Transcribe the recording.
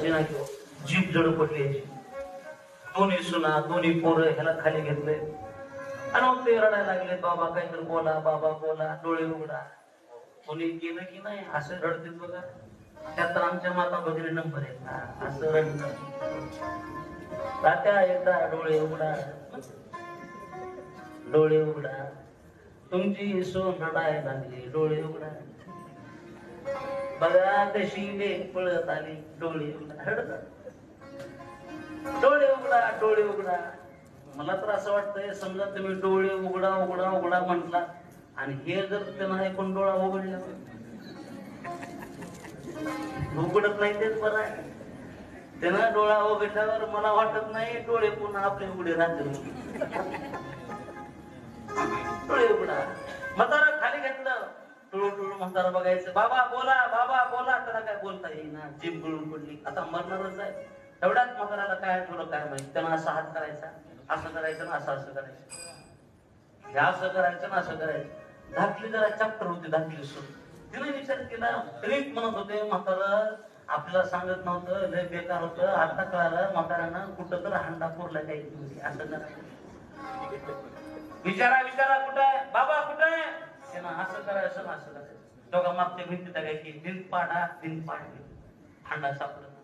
बसायची ना किंवा जीप जड पडली याची. दोन्ही सुना दोन्ही पोरं ह्याला खाली घेतले आणि मग ते रडायला लागले, बाबा काहीतरी बोला, बाबा बोला, डोळे उघडा. कोणी केलं की नाही असं रडतील बघा. त्यात तर आमच्या माता भगिनी नंबर आहे ना, असं रडत तात्या एकदा डोळे उघडा, डोळे उघडा, तुमची सोन रडायला लागली, डोळे उघडा. बघा कशी लेक पळत आली, डोळे उघडा. रडत डोळे उघडा, डोळे उघडा. मला तर असं वाटतंय, समजा तुम्ही डोळे उघडा उघडा उघडा म्हटला आणि हे जर त्यांना ऐकून डोळा उघडला, उघडत नाही तेच बरं आहे. त्यांना डोळा उघडल्यावर मला वाटत नाही डोळे पुन्हा आपले उघडे राहतील. डोळे उघडा. म्हातारा खाली घेतलं, टुळू टुळू म्हातारा बघायचं, बाबा बोला, बाबा बोला. त्याला काय बोलता येईना, जीभ गळून पडली, आता मरणारच आहे. तेवढ्यात म्हाताऱ्याला काय आठवलं काय माहिती, त्यानं असा हात करायचा, असं करायचं ना असं करायचं, हे असं करायचं ना असं करायचं. धाकली जरा चॅप्टर होती, धाकली सून. तिने विचार केला, तरीच म्हणत होते म्हातारा आपल्याला सांगत नव्हतं, लय बेकार होतं. आता कळालं म्हाताऱ्यानं कुठं तर हांडा फोडला काही, असं करा. विचारा विचारा कुठं आहे बाबा, कुठं आहे. त्यानं असं करायचं ना असं करायचं. दोघा मागच्या भिंतीत काय की भिंत पाडा, भिंत पाडली, हांडा सापडत